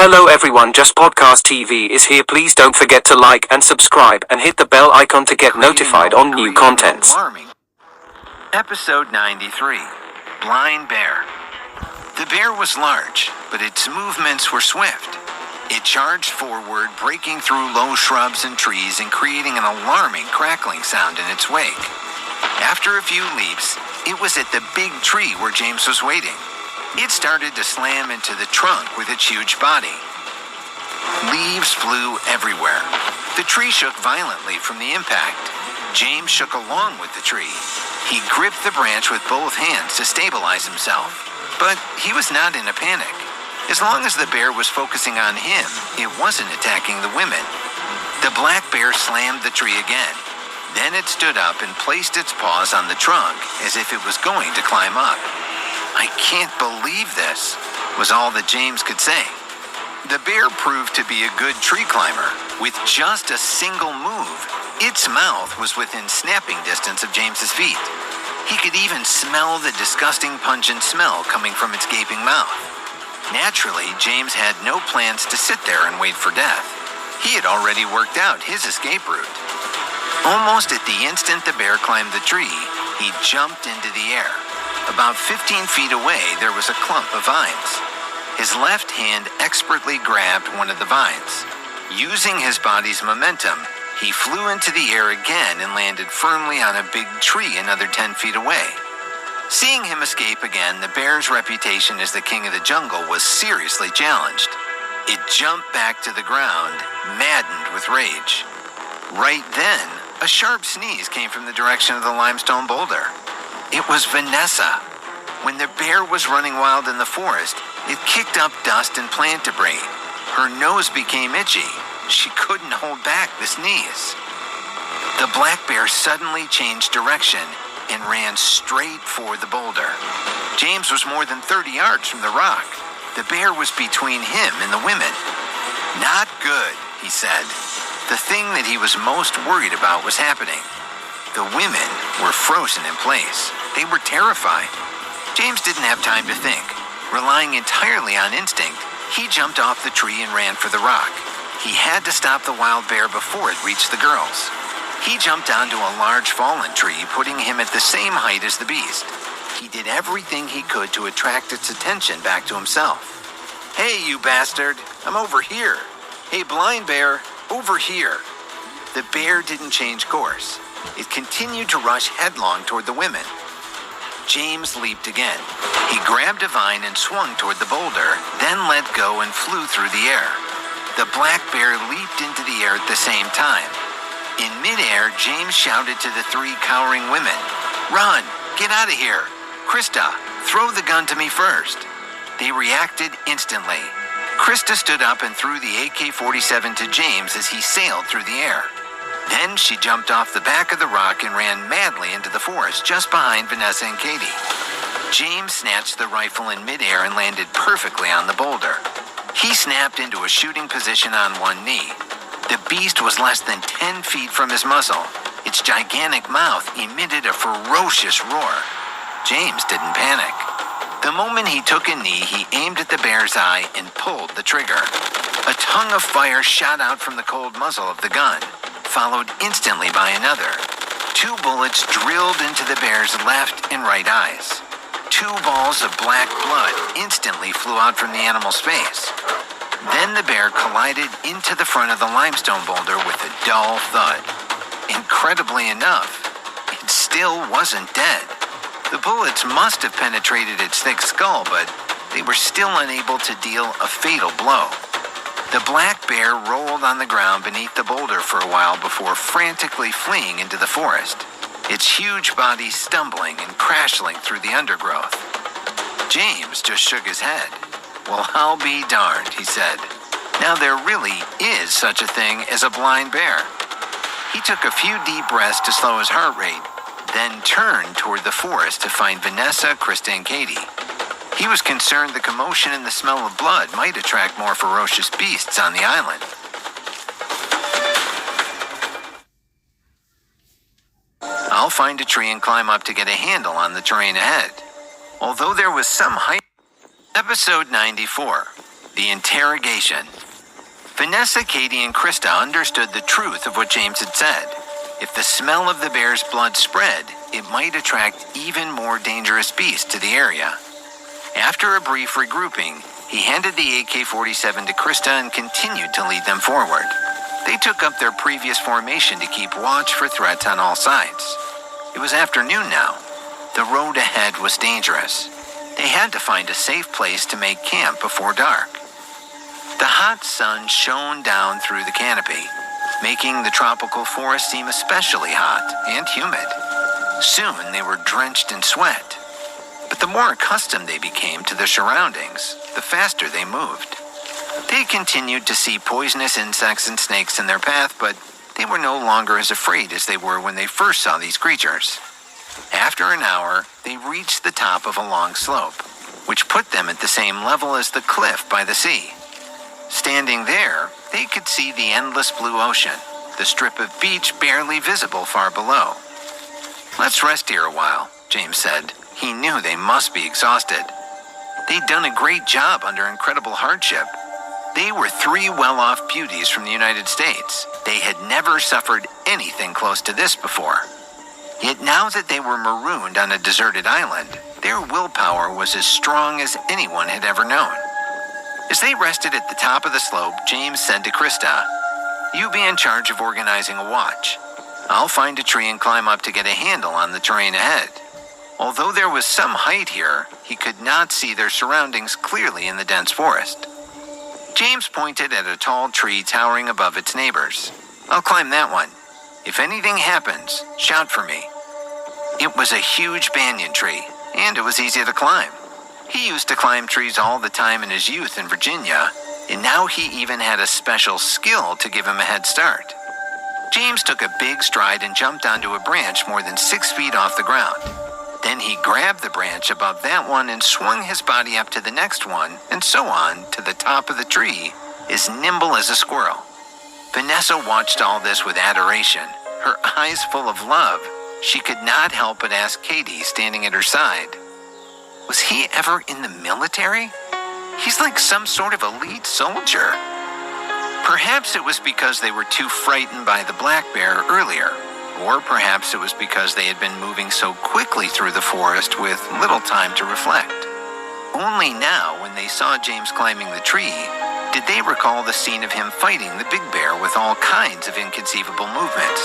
Hello everyone, Just Podcast TV is here. Please don't forget to like and subscribe and hit the bell icon to get notified on new contents. Episode 93, Blind Bear. The bear was large, but its movements were swift. It charged forward, breaking through low shrubs and trees and creating an alarming crackling sound in its wake. After a few leaps, it was at the big tree where James was waiting. It started to slam into the trunk with its huge body. Leaves flew everywhere. The tree shook violently from the impact. James shook along with the tree. He gripped the branch with both hands to stabilize himself. But he was not in a panic. As long as the bear was focusing on him, it wasn't attacking the women. The black bear slammed the tree again. Then it stood up and placed its paws on the trunk as if it was going to climb up. "I can't believe this," was all that James could say. The bear proved to be a good tree climber. With just a single move, its mouth was within snapping distance of James's feet. He could even smell the disgusting pungent smell coming from its gaping mouth. Naturally, James had no plans to sit there and wait for death. He had already worked out his escape route. Almost at the instant the bear climbed the tree, he jumped into the air. About 15 feet away, there was a clump of vines. His left hand expertly grabbed one of the vines. Using his body's momentum, he flew into the air again and landed firmly on a big tree another 10 feet away. Seeing him escape again, the bear's reputation as the king of the jungle was seriously challenged. It jumped back to the ground, maddened with rage. Right then, a sharp sneeze came from the direction of the limestone boulder. It was Vanessa. When the bear was running wild in the forest, it kicked up dust and plant debris. Her nose became itchy. She couldn't hold back the sneeze. The black bear suddenly changed direction and ran straight for the boulder. James was more than 30 yards from the rock. The bear was between him and the women. "Not good," he said. The thing that he was most worried about was happening. The women were frozen in place. They were terrified. James didn't have time to think. Relying entirely on instinct, he jumped off the tree and ran for the rock. He had to stop the wild bear before it reached the girls. He jumped onto a large fallen tree, putting him at the same height as the beast. He did everything he could to attract its attention back to himself. "Hey, you bastard, I'm over here. Hey, blind bear, over here." The bear didn't change course. It continued to rush headlong toward the women. James leaped again. He grabbed a vine and swung toward the boulder, then let go and flew through the air. The black bear leaped into the air at the same time. In midair, James shouted to the three cowering women, "Run! Get out of here! Krista, throw the gun to me first." They reacted instantly. Krista stood up and threw the AK-47 to James as he sailed through the air. Then she jumped off the back of the rock and ran madly into the forest just behind Vanessa and Katie. James snatched the rifle in midair and landed perfectly on the boulder. He snapped into a shooting position on one knee. The beast was less than 10 feet from his muzzle. Its gigantic mouth emitted a ferocious roar. James didn't panic. The moment he took a knee, he aimed at the bear's eye and pulled the trigger. A tongue of fire shot out from the cold muzzle of the gun, followed instantly by another. 2 bullets drilled into the bear's left and right eyes. 2 balls of black blood instantly flew out from the animal's face. Then the bear collided into the front of the limestone boulder with a dull thud. Incredibly enough, it still wasn't dead. The bullets must have penetrated its thick skull, but they were still unable to deal a fatal blow. The black bear rolled on the ground beneath the boulder for a while before frantically fleeing into the forest, its huge body stumbling and crashing through the undergrowth. James just shook his head. "Well, I'll be darned," he said. "Now there really is such a thing as a blind bear." He took a few deep breaths to slow his heart rate, then turned toward the forest to find Vanessa, Krista, and Katie. He was concerned the commotion and the smell of blood might attract more ferocious beasts on the island. "I'll find a tree and climb up to get a handle on the terrain ahead." Although there was some height. Episode 94, The interrogation. Vanessa, Katie, and Krista understood the truth of what James had said. If the smell of the bear's blood spread, it might attract even more dangerous beasts to the area. After a brief regrouping, he handed the AK-47 to Krista and continued to lead them forward. They took up their previous formation to keep watch for threats on all sides. It was afternoon now. The road ahead was dangerous. They had to find a safe place to make camp before dark. The hot sun shone down through the canopy, making the tropical forest seem especially hot and humid. Soon they were drenched in sweat. But the more accustomed they became to their surroundings, the faster they moved. They continued to see poisonous insects and snakes in their path, but they were no longer as afraid as they were when they first saw these creatures. After an hour, they reached the top of a long slope, which put them at the same level as the cliff by the sea. Standing there, they could see the endless blue ocean, the strip of beach barely visible far below. "Let's rest here a while," James said. He knew they must be exhausted. They'd done a great job under incredible hardship. They were 3 well-off beauties from the United States. They had never suffered anything close to this before. Yet now that they were marooned on a deserted island, their willpower was as strong as anyone had ever known. As they rested at the top of the slope, James said to Krista, "You be in charge of organizing a watch. I'll find a tree and climb up to get a handle on the terrain ahead." Although there was some height here, he could not see their surroundings clearly in the dense forest. James pointed at a tall tree towering above its neighbors. "I'll climb that one. If anything happens, shout for me." It was a huge banyan tree, and it was easy to climb. He used to climb trees all the time in his youth in Virginia, and now he even had a special skill to give him a head start. James took a big stride and jumped onto a branch more than 6 feet off the ground. Then he grabbed the branch above that one and swung his body up to the next one, and so on to the top of the tree, as nimble as a squirrel. Vanessa watched all this with adoration, her eyes full of love. She could not help but ask Katie, standing at her side, "Was he ever in the military? He's like some sort of elite soldier." Perhaps it was because they were too frightened by the black bear earlier, or perhaps it was because they had been moving so quickly through the forest with little time to reflect. Only now, when they saw James climbing the tree, did they recall the scene of him fighting the big bear with all kinds of inconceivable movements.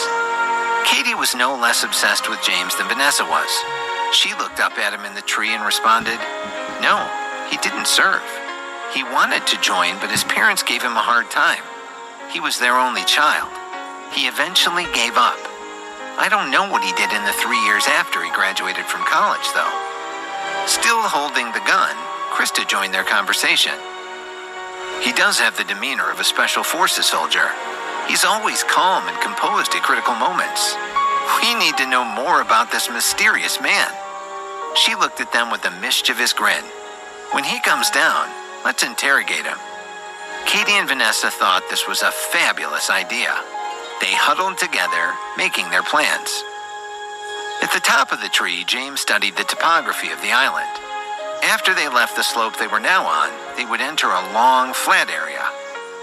Katie was no less obsessed with James than Vanessa was. She looked up at him in the tree and responded, "No, he didn't serve. He wanted to join, but his parents gave him a hard time. He was their only child. He eventually gave up. I don't know what he did in the 3 years after he graduated from college, though." Still holding the gun, Krista joined their conversation. "He does have the demeanor of a special forces soldier. He's always calm and composed at critical moments. We need to know more about this mysterious man." She looked at them with a mischievous grin. "When he comes down, let's interrogate him." Katie and Vanessa thought this was a fabulous idea. They huddled together, making their plans. At the top of the tree, James studied the topography of the island. After they left the slope they were now on, they would enter a long, flat area.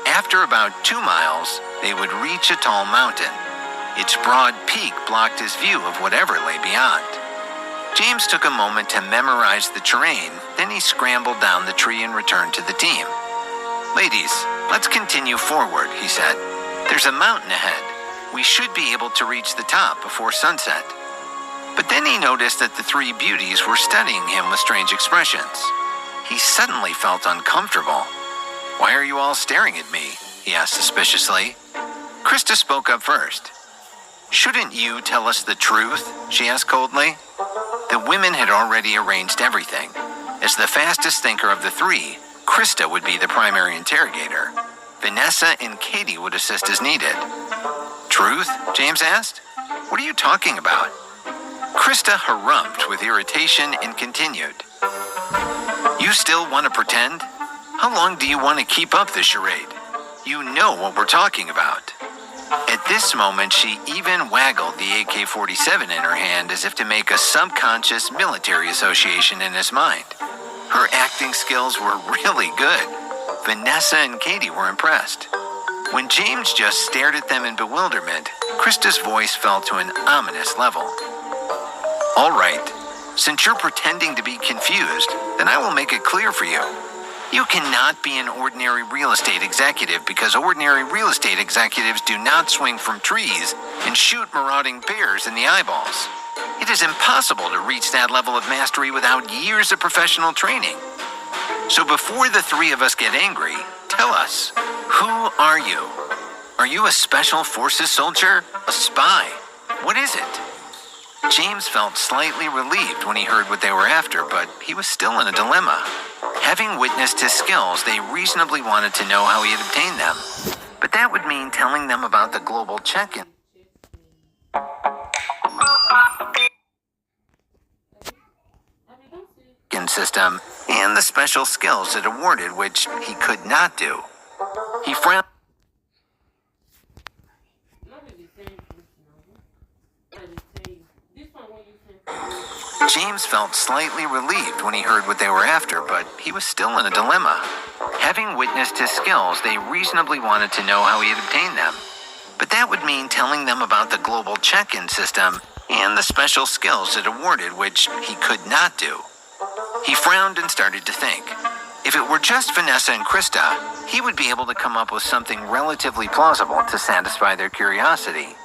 After about 2 miles, they would reach a tall mountain. Its broad peak blocked his view of whatever lay beyond. James took a moment to memorize the terrain, then he scrambled down the tree and returned to the team. "Ladies, let's continue forward," he said. "There's a mountain ahead. We should be able to reach the top before sunset." But then he noticed that the 3 beauties were studying him with strange expressions. He suddenly felt uncomfortable. "Why are you all staring at me?" he asked suspiciously. Krista spoke up first. "Shouldn't you tell us the truth?" she asked coldly. The women had already arranged everything. As the fastest thinker of the 3, Krista would be the primary interrogator. Vanessa and Katie would assist as needed. "Truth?" James asked. "What are you talking about?" Krista harumphed with irritation and continued. "You still want to pretend? How long do you want to keep up this charade? You know what we're talking about." At this moment, she even waggled the AK-47 in her hand as if to make a subconscious military association in his mind. Her acting skills were really good. Vanessa and Katie were impressed. When James just stared at them in bewilderment, Krista's voice fell to an ominous level. "All right, since you're pretending to be confused, then I will make it clear for you. You cannot be an ordinary real estate executive because ordinary real estate executives do not swing from trees and shoot marauding bears in the eyeballs. It is impossible to reach that level of mastery without years of professional training. So before the three of us get angry, tell us, who are you? Are you a special forces soldier? A spy? What is it?" James felt slightly relieved when he heard what they were after, but he was still in a dilemma. Having witnessed his skills, they reasonably wanted to know how he had obtained them. But that would mean telling them about the global check-in system and the special skills it awarded, which he could not do. He frowned. James felt slightly relieved when he heard what they were after, but he was still in a dilemma. Having witnessed his skills, they reasonably wanted to know how he had obtained them. But that would mean telling them about the global check-in system and the special skills it awarded, which he could not do. He frowned and started to think. If it were just Vanessa and Krista, he would be able to come up with something relatively plausible to satisfy their curiosity.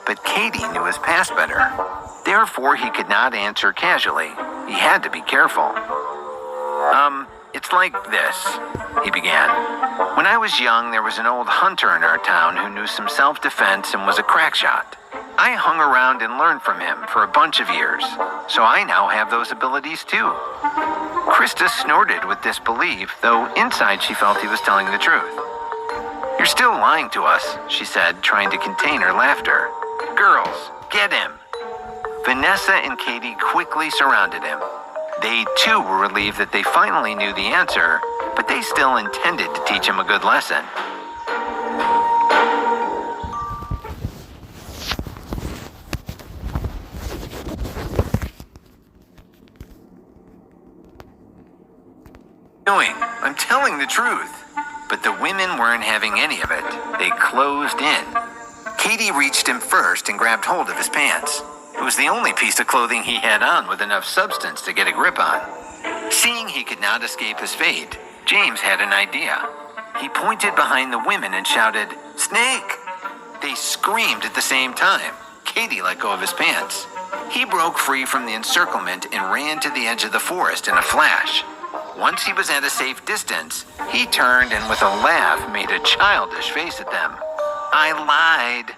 But Katie knew his past better. Therefore, he could not answer casually. He had to be careful. It's like this, he began. When I was young, there was an old hunter in our town who knew some self-defense and was a crack shot. I hung around and learned from him for a bunch of years, so I now have those abilities too. Krista snorted with disbelief, though inside she felt he was telling the truth. "You're still lying to us," she said, trying to contain her laughter. "Girls, get him." Vanessa and Katie quickly surrounded him. They too were relieved that they finally knew the answer, but they still intended to teach him a good lesson. I'm telling the truth. But the women weren't having any of it. They closed in. Katie reached him first and grabbed hold of his pants. It was the only piece of clothing he had on with enough substance to get a grip on. Seeing he could not escape his fate, James had an idea. He pointed behind the women and shouted, "Snake!" They screamed at the same time. Katie let go of his pants. He broke free from the encirclement and ran to the edge of the forest in a flash. Once he was at a safe distance, he turned and with a laugh made a childish face at them. "I lied."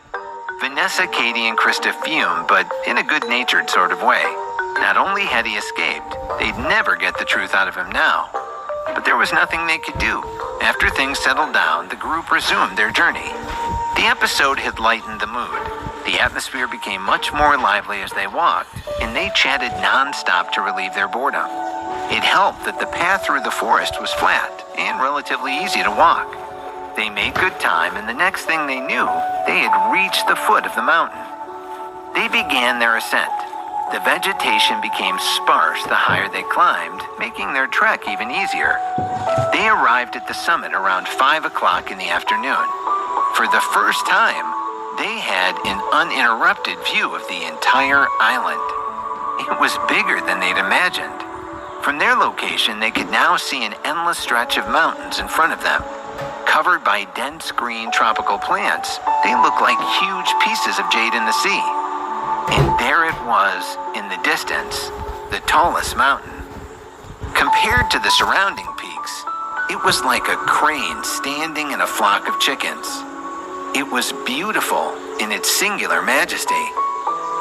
Vanessa, Katie, and Krista fumed, but in a good-natured sort of way. Not only had he escaped, they'd never get the truth out of him now. But there was nothing they could do. After things settled down, the group resumed their journey. The episode had lightened the mood. The atmosphere became much more lively as they walked, and they chatted non-stop to relieve their boredom. It helped that the path through the forest was flat and relatively easy to walk. They made good time, and the next thing they knew, they had reached the foot of the mountain. They began their ascent. The vegetation became sparse the higher they climbed, making their trek even easier. They arrived at the summit around 5 o'clock in the afternoon. For the first time, they had an uninterrupted view of the entire island. It was bigger than they'd imagined. From their location, they could now see an endless stretch of mountains in front of them. Covered by dense green tropical plants, they looked like huge pieces of jade in the sea. And there it was, in the distance, the tallest mountain. Compared to the surrounding peaks, it was like a crane standing in a flock of chickens. It was beautiful in its singular majesty.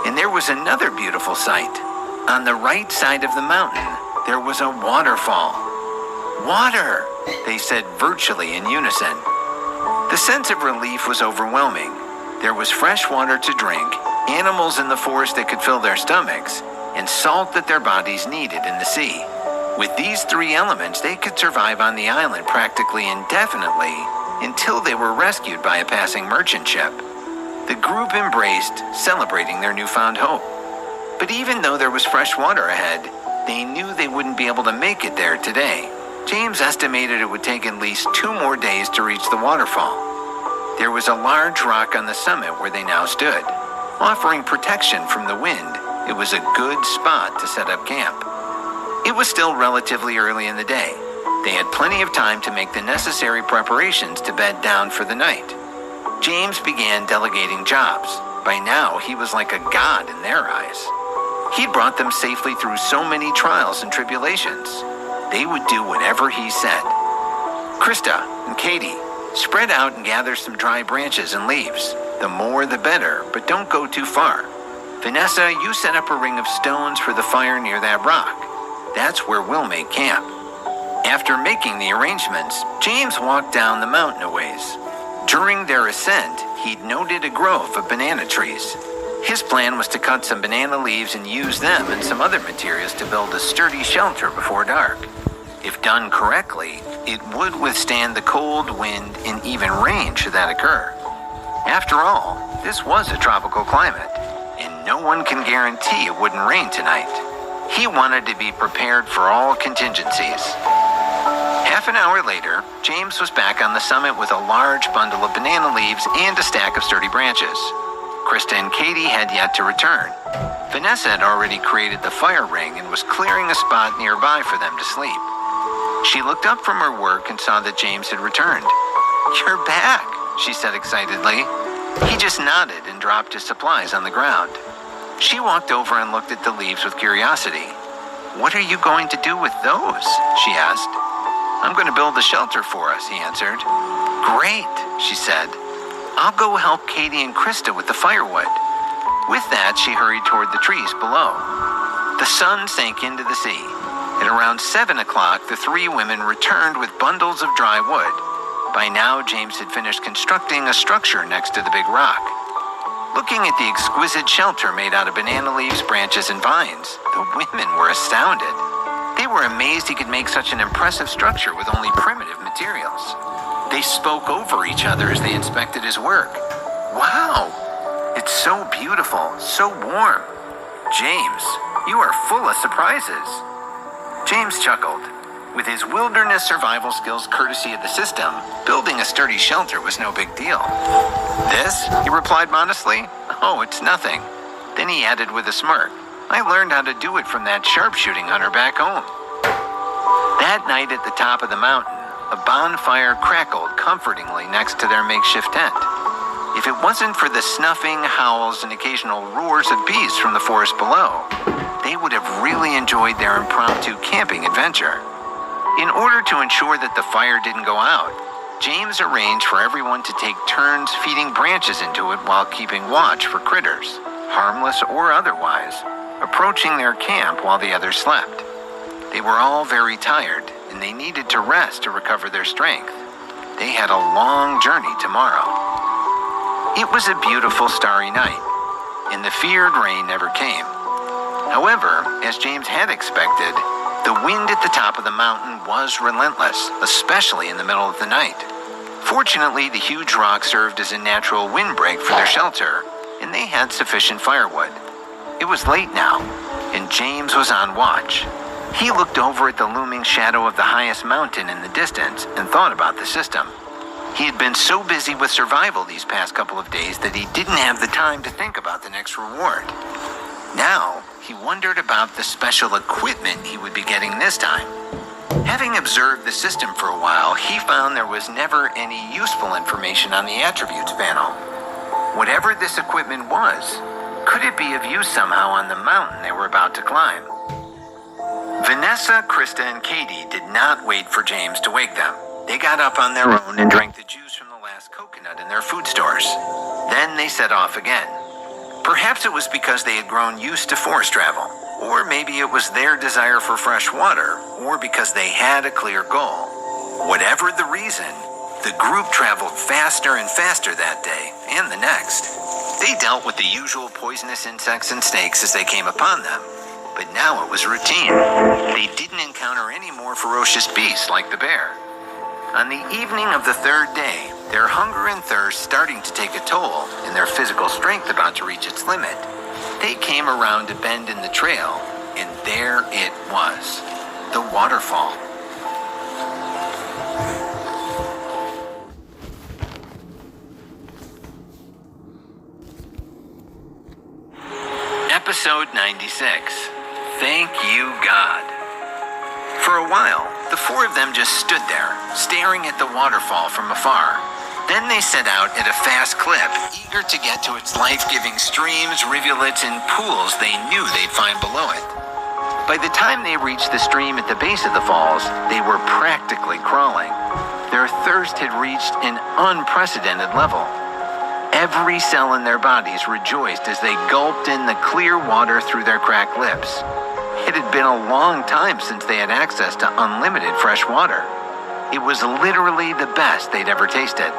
And there was another beautiful sight. On the right side of the mountain, there was a waterfall. "Water!" they said virtually in unison. The sense of relief was overwhelming. There was fresh water to drink, animals in the forest that could fill their stomachs, and salt that their bodies needed in the sea. With these three elements, they could survive on the island practically indefinitely until they were rescued by a passing merchant ship. The group embraced, celebrating their newfound hope. But even though there was fresh water ahead, they knew they wouldn't be able to make it there today. James estimated it would take at least 2 more days to reach the waterfall. There was a large rock on the summit where they now stood. Offering protection from the wind, it was a good spot to set up camp. It was still relatively early in the day. They had plenty of time to make the necessary preparations to bed down for the night. James began delegating jobs. By now, he was like a god in their eyes. He'd brought them safely through so many trials and tribulations. They would do whatever he said. Krista and Katie, spread out and gather some dry branches and leaves. The more the better, but don't go too far. Vanessa, you set up a ring of stones for the fire near that rock. That's where we'll make camp. After making the arrangements, James walked down the mountain a ways. During their ascent, he'd noted a grove of banana trees. His plan was to cut some banana leaves and use them and some other materials to build a sturdy shelter before dark. If done correctly, it would withstand the cold, wind, and even rain should that occur. After all, this was a tropical climate, and no one can guarantee it wouldn't rain tonight. He wanted to be prepared for all contingencies. Half an hour later, James was back on the summit with a large bundle of banana leaves and a stack of sturdy branches. Krista and Katie had yet to return. Vanessa had already created the fire ring and was clearing a spot nearby for them to sleep. She looked up from her work and saw that James had returned. "You're back," she said excitedly. He just nodded and dropped his supplies on the ground. She walked over and looked at the leaves with curiosity. "What are you going to do with those?" she asked. "I'm going to build a shelter for us," he answered. "Great," she said. "I'll go help Katie and Krista with the firewood." With that, she hurried toward the trees below. The sun sank into the sea. At around 7 o'clock, the 3 women returned with bundles of dry wood. By now, James had finished constructing a structure next to the big rock. Looking at the exquisite shelter made out of banana leaves, branches, and vines, the women were astounded. They were amazed he could make such an impressive structure with only primitive materials. They spoke over each other as they inspected his work. "Wow, it's so beautiful, so warm. James, you are full of surprises." James chuckled. With his wilderness survival skills courtesy of the system, building a sturdy shelter was no big deal. "This?" he replied modestly. "Oh, it's nothing." Then he added with a smirk, "I learned how to do it from that sharpshooting hunter back home." That night at the top of the mountain, a bonfire crackled comfortingly next to their makeshift tent. If it wasn't for the snuffing, howls, and occasional roars of beasts from the forest below, they would have really enjoyed their impromptu camping adventure. In order to ensure that the fire didn't go out, James arranged for everyone to take turns feeding branches into it while keeping watch for critters, harmless or otherwise, approaching their camp while the others slept. They were all very tired, and they needed to rest to recover their strength. They had a long journey tomorrow. It was a beautiful starry night, and the feared rain never came. However, as James had expected, the wind at the top of the mountain was relentless, especially in the middle of the night. Fortunately, the huge rock served as a natural windbreak for their shelter, and they had sufficient firewood. It was late now, and James was on watch. He looked over at the looming shadow of the highest mountain in the distance and thought about the system. He had been so busy with survival these past couple of days that he didn't have the time to think about the next reward. Now, he wondered about the special equipment he would be getting this time. Having observed the system for a while, he found there was never any useful information on the attributes panel. Whatever this equipment was, could it be of use somehow on the mountain they were about to climb? Vanessa, Krista, and Katie did not wait for James to wake them. They got up on their own and drank the juice from the last coconut in their food stores. Then they set off again. Perhaps it was because they had grown used to forest travel, or maybe it was their desire for fresh water, or because they had a clear goal. Whatever the reason, the group traveled faster and faster that day, and the next. They dealt with the usual poisonous insects and snakes as they came upon them, but now it was routine. They didn't encounter any more ferocious beasts like the bear. On the evening of the 3rd day, their hunger and thirst starting to take a toll, and their physical strength about to reach its limit, they came around a bend in the trail, and there it was, the waterfall. Episode 96. Thank you, God. For a while, the four of them just stood there, staring at the waterfall from afar. Then they set out at a fast clip, eager to get to its life-giving streams, rivulets, and pools they knew they'd find below it. By the time they reached the stream at the base of the falls, they were practically crawling. Their thirst had reached an unprecedented level. Every cell in their bodies rejoiced as they gulped in the clear water through their cracked lips. It had been a long time since they had access to unlimited fresh water. It was literally the best they'd ever tasted.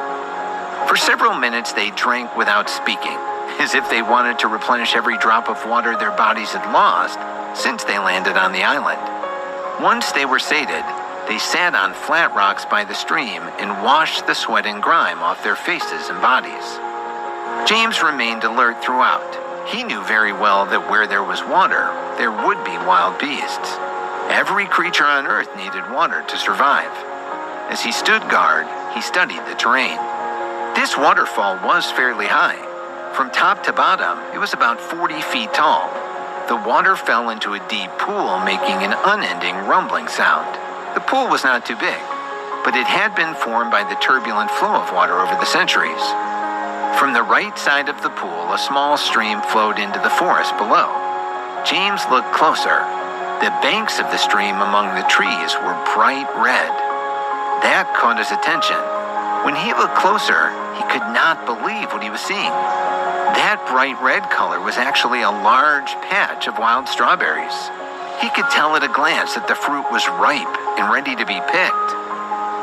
For several minutes they drank without speaking, as if they wanted to replenish every drop of water their bodies had lost since they landed on the island. Once they were sated, they sat on flat rocks by the stream and washed the sweat and grime off their faces and bodies. James remained alert throughout. He knew very well that where there was water, there would be wild beasts. Every creature on Earth needed water to survive. As he stood guard, he studied the terrain. This waterfall was fairly high. From top to bottom, it was about 40 feet tall. The water fell into a deep pool, making an unending rumbling sound. The pool was not too big, but it had been formed by the turbulent flow of water over the centuries. From the right side of the pool, a small stream flowed into the forest below. James looked closer. The banks of the stream among the trees were bright red. That caught his attention. When he looked closer, he could not believe what he was seeing. That bright red color was actually a large patch of wild strawberries. He could tell at a glance that the fruit was ripe and ready to be picked.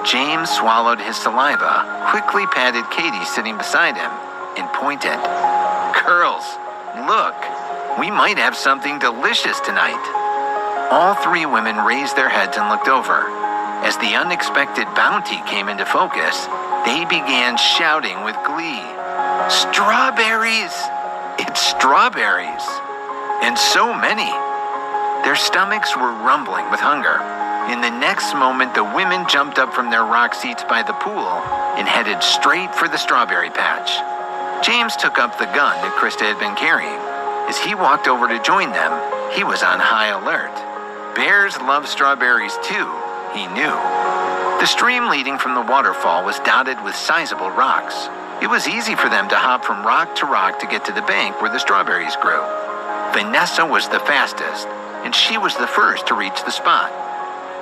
James swallowed his saliva, quickly patted Katie sitting beside him, and pointed. "Girls, look, we might have something delicious tonight." All three women raised their heads and looked over. As the unexpected bounty came into focus, they began shouting with glee. "Strawberries! It's strawberries! And so many!" Their stomachs were rumbling with hunger. In the next moment, the women jumped up from their rock seats by the pool and headed straight for the strawberry patch. James took up the gun that Krista had been carrying. As he walked over to join them, he was on high alert. Bears love strawberries too, he knew. The stream leading from the waterfall was dotted with sizable rocks. It was easy for them to hop from rock to get to the bank where the strawberries grew. Vanessa was the fastest, and she was the first to reach the spot.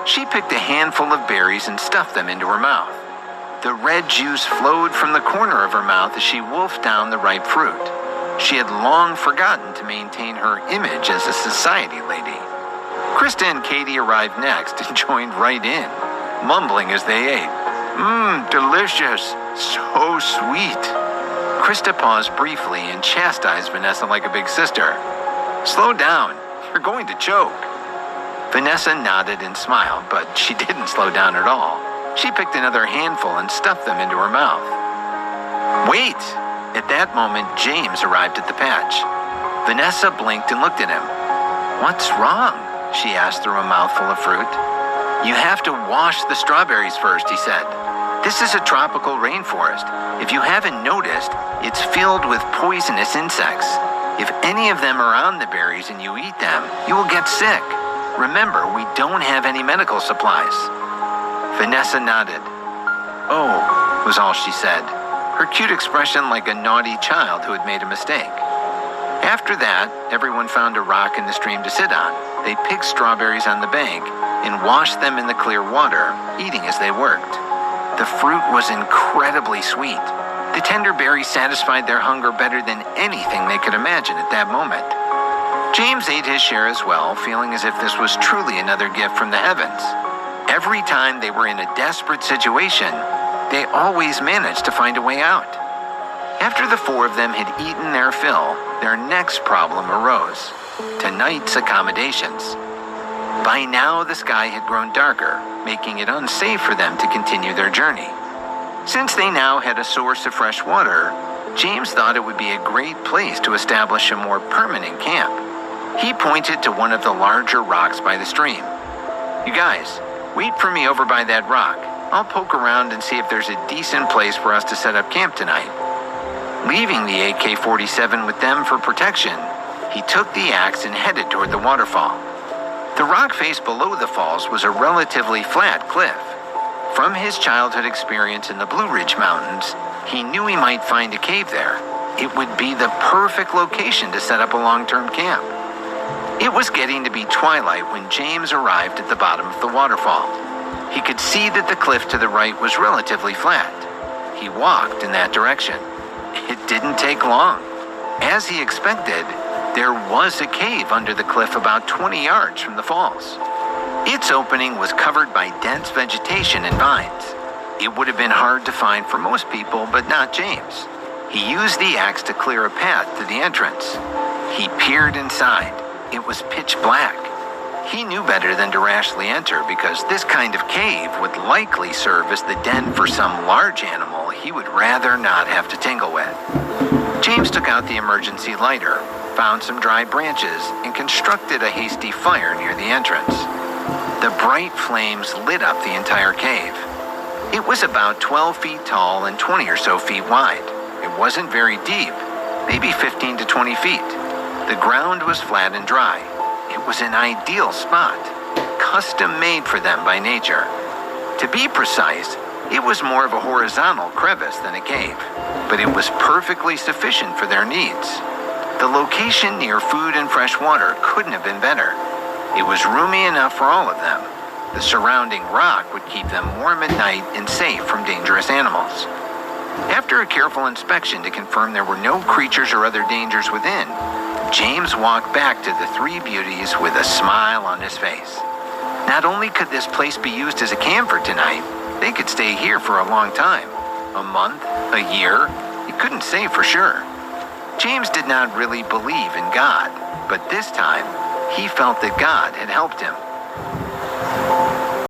She picked a handful of berries and stuffed them into her mouth. The red juice flowed from the corner of her mouth as she wolfed down the ripe fruit. She had long forgotten to maintain her image as a society lady. Krista and Katie arrived next and joined right in, mumbling as they ate. Delicious. So sweet." Krista paused briefly and chastised Vanessa like a big sister. "Slow down. You're going to choke." Vanessa nodded and smiled, but she didn't slow down at all. She picked another handful and stuffed them into her mouth. "Wait!" At that moment, James arrived at the patch. Vanessa blinked and looked at him. "What's wrong?" she asked through a mouthful of fruit. "You have to wash the strawberries first," he said. "This is a tropical rainforest. If you haven't noticed, it's filled with poisonous insects. If any of them are on the berries and you eat them, you will get sick. Remember, we don't have any medical supplies." Vanessa nodded. "Oh," was all she said, her cute expression like a naughty child who had made a mistake. After that, everyone found a rock in the stream to sit on. They picked strawberries on the bank and washed them in the clear water, eating as they worked. The fruit was incredibly sweet. The tender berries satisfied their hunger better than anything they could imagine at that moment. James ate his share as well, feeling as if this was truly another gift from the heavens. Every time they were in a desperate situation, they always managed to find a way out. After the four of them had eaten their fill, their next problem arose: tonight's accommodations. By now, the sky had grown darker, making it unsafe for them to continue their journey. Since they now had a source of fresh water, James thought it would be a great place to establish a more permanent camp. He pointed to one of the larger rocks by the stream. "You guys, wait for me over by that rock. I'll poke around and see if there's a decent place for us to set up camp tonight." Leaving the AK-47 with them for protection, He took the axe and headed toward the waterfall. The rock face below the falls was a relatively flat cliff. From his childhood experience in the Blue Ridge Mountains, he knew he might find a cave there. It would be the perfect location to set up a long-term camp. It was getting to be twilight when James arrived at the bottom of the waterfall. He could see that the cliff to the right was relatively flat. He walked in that direction. It didn't take long. As he expected, there was a cave under the cliff about 20 yards from the falls. Its opening was covered by dense vegetation and vines. It would have been hard to find for most people, but not James. He used the axe to clear a path to the entrance. He peered inside. It was pitch black. He knew better than to rashly enter because this kind of cave would likely serve as the den for some large animal he would rather not have to tangle with. James took out the emergency lighter, found some dry branches, and constructed a hasty fire near the entrance. The bright flames lit up the entire cave. It was about 12 feet tall and 20 or so feet wide. It wasn't very deep, maybe 15 to 20 feet. The ground was flat and dry. It was an ideal spot, custom made for them by nature. To be precise, it was more of a horizontal crevice than a cave, but it was perfectly sufficient for their needs. The location near food and fresh water couldn't have been better. It was roomy enough for all of them. The surrounding rock would keep them warm at night and safe from dangerous animals. After a careful inspection to confirm there were no creatures or other dangers within, James walked back to the three beauties with a smile on his face. Not only could this place be used as a camp for tonight, they could stay here for a long time. A month, a year, he couldn't say for sure. James did not really believe in God, but this time, he felt that God had helped him.